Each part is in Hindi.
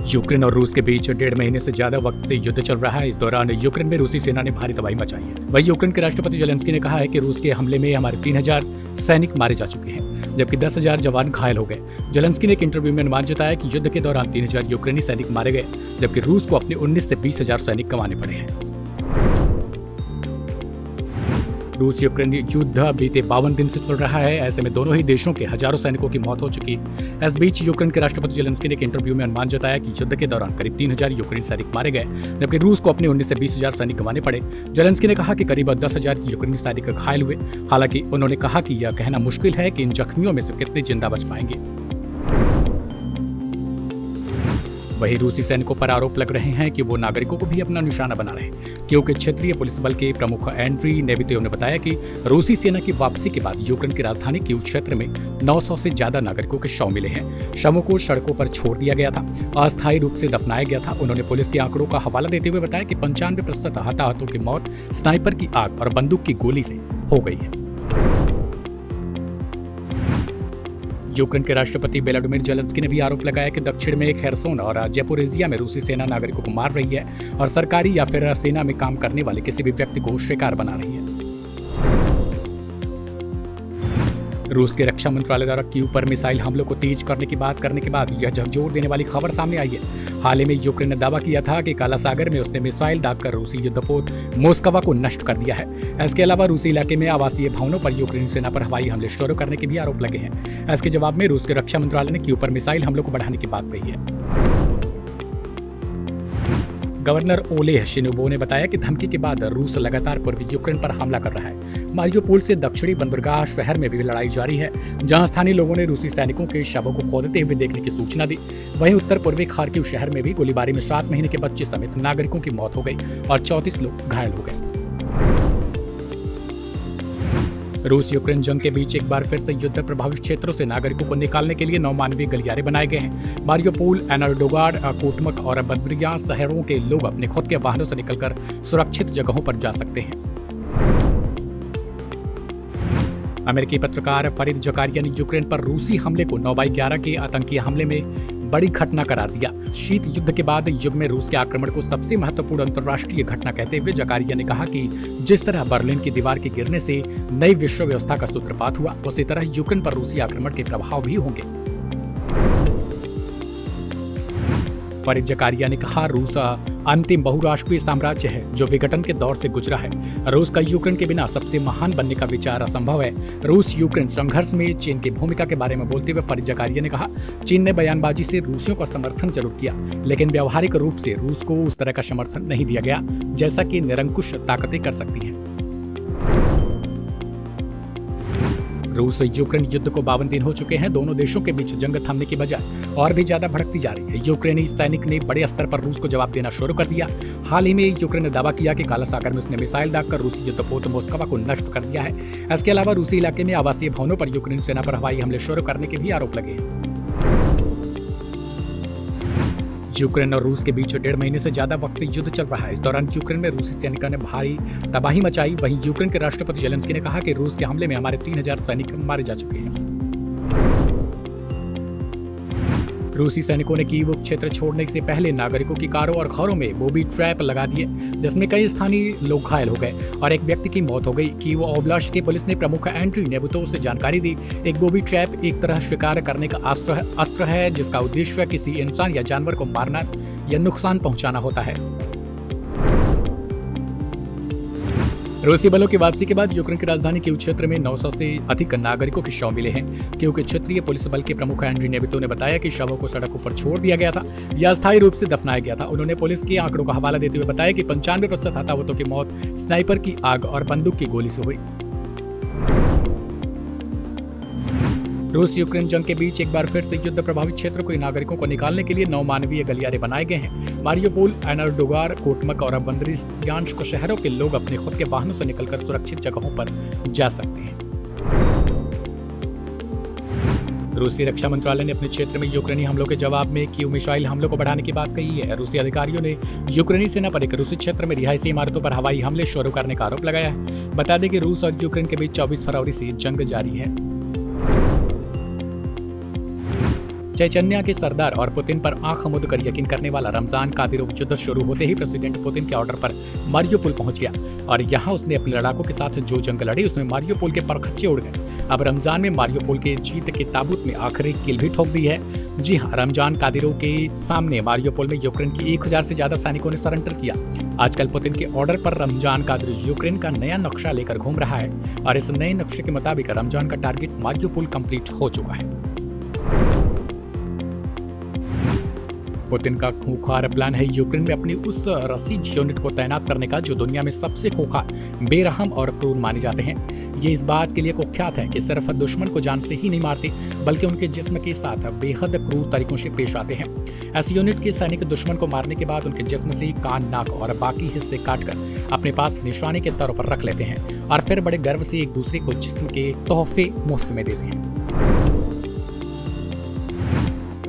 यूक्रेन और रूस के बीच 1.5 महीने से ज्यादा वक्त से युद्ध चल रहा है। इस दौरान यूक्रेन में रूसी सेना ने भारी तबाही मचाई है। वहीं यूक्रेन के राष्ट्रपति जेलेंस्की ने कहा है कि रूस के हमले में हमारे 3000 सैनिक मारे जा चुके हैं, जबकि 10,000 जवान घायल हो गए। जेलेंस्की ने एक इंटरव्यू में अनुमान जताया कि युद्ध के दौरान 3000 यूक्रेनी सैनिक मारे गए, जबकि रूस को अपने 19 से 20,000 सैनिक गंवाने पड़े हैं। रूस यूक्रेन युद्ध बीते 52 दिन से चल रहा है। ऐसे में दोनों ही देशों के हजारों सैनिकों की मौत हो चुकी है। इस बीच यूक्रेन के राष्ट्रपति जेलेंस्की ने एक इंटरव्यू में अनुमान जताया कि युद्ध के दौरान करीब 3000 यूक्रेनी सैनिक मारे गए, जबकि रूस को अपने 19 से 20,000 सैनिक गंवाने पड़े। जेलेंस्की ने कहा कि करीब 10,000 यूक्रेनी सैनिक घायल हुए। हालांकि उन्होंने कहा कि यह कहना मुश्किल है कि इन जख्मियों में से कितने जिंदा बच पाएंगे। वहीं रूसी सैनिकों पर आरोप लग रहे हैं कि वो नागरिकों को भी अपना निशाना बना रहे हैं, क्योंकि क्षेत्रीय पुलिस बल के प्रमुख एंड्री नेबितेव ने बताया कि रूसी सेना की वापसी के बाद यूक्रेन की राजधानी कीव क्षेत्र में 900 से ज्यादा नागरिकों के शव मिले हैं। शवों को सड़कों पर छोड़ दिया गया था, अस्थायी रूप से दफनाया गया था। उन्होंने पुलिस के आंकड़ों का हवाला देते हुए बताया कि 95% हताहतों की मौत स्नाइपर की आग और बंदूक की गोली से हो गई है। यूक्रेन के राष्ट्रपति व्लादिमीर जेलेंस्की ने भी आरोप लगाया कि दक्षिण में खेरसोन और ज़पोरिजिया में रूसी सेना नागरिकों को मार रही है और सरकारी या फिर सेना में काम करने वाले किसी भी व्यक्ति को शिकार बना रही है। रूस के रक्षा मंत्रालय द्वारा कीव पर मिसाइल हमलों को तेज करने की बात करने के बाद यह झकझोर देने वाली खबर सामने आई है। हाल ही में यूक्रेन ने दावा किया था कि काला सागर में उसने मिसाइल दागकर रूसी युद्धपोत मोस्कवा को नष्ट कर दिया है। इसके अलावा रूसी इलाके में आवासीय भवनों पर यूक्रेनी सेना पर हवाई हमले शुरू करने के भी आरोप लगे हैं। इसके जवाब में रूस के रक्षा मंत्रालय ने कीव पर मिसाइल हमलों को बढ़ाने की बात कही है। गवर्नर ओलेह शिनोबो ने बताया कि धमकी के बाद रूस लगातार पूर्वी यूक्रेन पर हमला कर रहा है। मारियोपोल से दक्षिणी बंदरगाह शहर में भी लड़ाई जारी है, जहां स्थानीय लोगों ने रूसी सैनिकों के शवों को खोदते हुए देखने की सूचना दी। वहीं उत्तर पूर्वी खार्किव शहर में भी गोलीबारी में 7 महीने के बच्चे समेत नागरिकों की मौत हो गई और 34 लोग घायल हो गए। रूस यूक्रेन जंग के बीच एक बार फिर से युद्ध प्रभावित क्षेत्रों से नागरिकों को निकालने के लिए 9 मानवीय गलियारे बनाए गए हैं। मारियोपोल, एनर्डोगार्ड, कोटमक और बद्रियान शहरों के लोग अपने खुद के वाहनों से निकलकर सुरक्षित जगहों पर जा सकते हैं। अमेरिकी पत्रकार फरीद जकारिया ने यूक्रेन पर रूसी हमले को 9/11 के आतंकी हमले में बड़ी घटना करार दिया। शीत युद्ध के बाद युग में रूस के आक्रमण को सबसे महत्वपूर्ण अंतर्राष्ट्रीय घटना कहते हुए जकारिया ने कहा कि जिस तरह बर्लिन की दीवार के गिरने से नई विश्व व्यवस्था का सूत्रपात हुआ, उसी तरह यूक्रेन पर रूसी आक्रमण के प्रभाव भी होंगे। फरीद जकारिया ने कहा, रूस अंतिम बहुराष्ट्रीय साम्राज्य है जो विघटन के दौर से गुजरा है। रूस का यूक्रेन के बिना सबसे महान बनने का विचार असंभव है। रूस यूक्रेन संघर्ष में चीन की भूमिका के बारे में बोलते हुए फरीद जकारिया ने कहा, चीन ने बयानबाजी से रूसियों का समर्थन जरूर किया, लेकिन व्यावहारिक रूप से रूस को उस तरह का समर्थन नहीं दिया गया जैसा कि निरंकुश ताकतें कर सकती हैं। रूस यूक्रेन युद्ध को 52 दिन हो चुके हैं। दोनों देशों के बीच जंग थमने की बजाय और भी ज्यादा भड़कती जा रही है। यूक्रेनी सैनिक ने बड़े स्तर पर रूस को जवाब देना शुरू कर दिया। हाल ही में यूक्रेन ने दावा किया कि काला सागर में उसने मिसाइल दागकर रूसी युद्धपोत मोस्कवा को नष्ट कर दिया है। इसके अलावा रूसी इलाके में आवासीय भवनों पर यूक्रेनी सेना पर हवाई हमले शुरू करने के भी आरोप लगे हैं। यूक्रेन और रूस के बीच 1.5 महीने से ज्यादा वक्त से युद्ध चल रहा है। इस दौरान यूक्रेन में रूसी सैनिकों ने भारी तबाही मचाई। वहीं यूक्रेन के राष्ट्रपति जेलेंस्की ने कहा कि रूस के हमले में हमारे 3000 सैनिक मारे जा चुके हैं। रूसी सैनिकों ने कीव क्षेत्र छोड़ने से पहले नागरिकों की कारों और घरों में बॉबी ट्रैप लगा दिए, जिसमें कई स्थानीय लोग घायल हो गए और एक व्यक्ति की मौत हो गई। कीव ओब्लास्ट की पुलिस ने प्रमुख एंड्री नेबितेव से जानकारी दी। एक बॉबी ट्रैप एक तरह शिकार करने का अस्त्र है जिसका उद्देश्य किसी इंसान या जानवर को मारना या नुकसान पहुंचाना होता है। रूसी बलों की वापसी के बाद यूक्रेन की राजधानी कीव क्षेत्र में 900 से अधिक नागरिकों के शव मिले हैं। कीव के क्षेत्रीय पुलिस बल के प्रमुख एंड्री नेबितेव ने बताया कि शवों को सड़कों पर छोड़ दिया गया था या अस्थायी रूप से दफनाया गया था। उन्होंने पुलिस के आंकड़ों का हवाला देते हुए बताया कि 95% हताहतों की मौत स्नाइपर की आग और बंदूक की गोली से हुई। रूस यूक्रेन जंग के बीच एक बार फिर से युद्ध प्रभावित क्षेत्रों के नागरिकों को निकालने के लिए 9 मानवीय गलियारे बनाए गए हैं। मारियोपोल, एनर्डोगार, कोटमक और बंदरियान्स्क शहरों के लोग अपने खुद के वाहनों से निकलकर सुरक्षित जगहों पर जा सकते हैं। रूसी रक्षा मंत्रालय ने अपने क्षेत्र में यूक्रेनी हमलों के जवाब में कीव मिसाइल हमलों को बढ़ाने की बात कही है। रूसी अधिकारियों ने यूक्रेनी सेना पर एक रूसी क्षेत्र में रिहायशी इमारतों पर हवाई हमले शुरू करने का आरोप लगाया है। बता दें कि रूस और यूक्रेन के बीच 24 फरवरी से जंग जारी है। चेचन्या के सरदार और पुतिन पर आंख मूंद कर यकीन करने वाला रमजान कादिरोव युद्ध शुरू होते ही प्रेसिडेंट पुतिन के ऑर्डर पर मारियोपोल पहुंच गया और यहां उसने अपने लड़ाकों के साथ जो जंग लड़ी उसमें मारियोपोल के परखच्चे उड़ गए। अब रमजान में मारियोपोल के जीत के ताबूत में आखिरी कील भी ठोक दी है। जी हां, रमजान कादिरोव के सामने मारियोपोल में यूक्रेन की 1000 से ज्यादा सैनिकों ने सरेंडर किया। आजकल पुतिन के ऑर्डर पर रमजान कादिरोव यूक्रेन का नया नक्शा लेकर घूम रहा है और इस नए नक्शे के मुताबिक रमजान का टारगेट मारियोपोल कंप्लीट हो चुका है। पुतिन का खूंखार प्लान है यूक्रेन में अपनी उस रसीद यूनिट को तैनात करने का जो दुनिया में सबसे खोखा, बेरहम और क्रूर माने जाते हैं। ये इस बात के लिए कुख्यात है कि सिर्फ दुश्मन को जान से ही नहीं मारते बल्कि उनके जिस्म के साथ बेहद क्रूर तरीकों से पेश आते हैं। ऐसी यूनिट के सैनिक दुश्मन को मारने के बाद उनके जिस्म से कान, नाक और बाकी हिस्से काटकर अपने पास निशाने के तौर पर रख लेते हैं और फिर बड़े गर्व से एक दूसरे को जिस्म के तोहफे मुफ्त में देते हैं।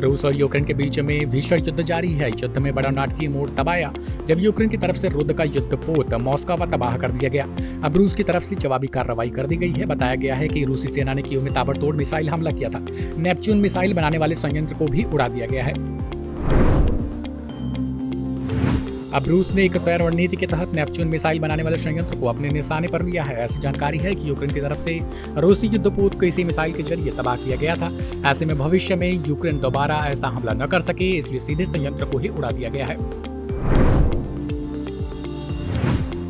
रूस और यूक्रेन के बीच में भीषण युद्ध जारी है। युद्ध में बड़ा नाटकीय मोड़ तब आया जब यूक्रेन की तरफ से रुद्र का युद्धपोत मॉस्को तबाह कर दिया गया। अब रूस की तरफ से जवाबी कार्रवाई कर दी गई है। बताया गया है कि रूसी सेना ने कीव में ताबड़तोड़ मिसाइल हमला किया था। नेपच्यून मिसाइल बनाने वाले संयंत्र को भी उड़ा दिया गया है। अब रूस ने एक तय रणनीति के तहत नेपच्यून मिसाइल बनाने वाले संयंत्र को अपने निशाने पर लिया है। ऐसी जानकारी है कि यूक्रेन की तरफ से रूसी युद्धपोत को इसी मिसाइल के जरिए तबाह किया गया था। ऐसे में भविष्य में यूक्रेन दोबारा ऐसा हमला न कर सके, इसलिए सीधे संयंत्र को ही उड़ा दिया गया है।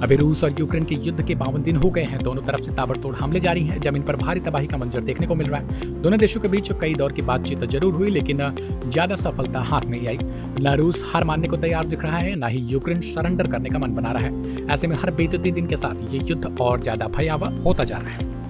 अभी रूस और यूक्रेन के युद्ध के 52 दिन हो गए हैं। दोनों तरफ से ताबड़तोड़ हमले जारी हैं। जमीन पर भारी तबाही का मंजर देखने को मिल रहा है। दोनों देशों के बीच कई दौर की बातचीत जरूर हुई लेकिन ज्यादा सफलता हाथ नहीं आई। न रूस हार मानने को तैयार दिख रहा है, न ही यूक्रेन सरेंडर करने का मन बना रहा है। ऐसे में हर बीतते दिन के साथ ये युद्ध और ज्यादा भयावह होता जा रहा है।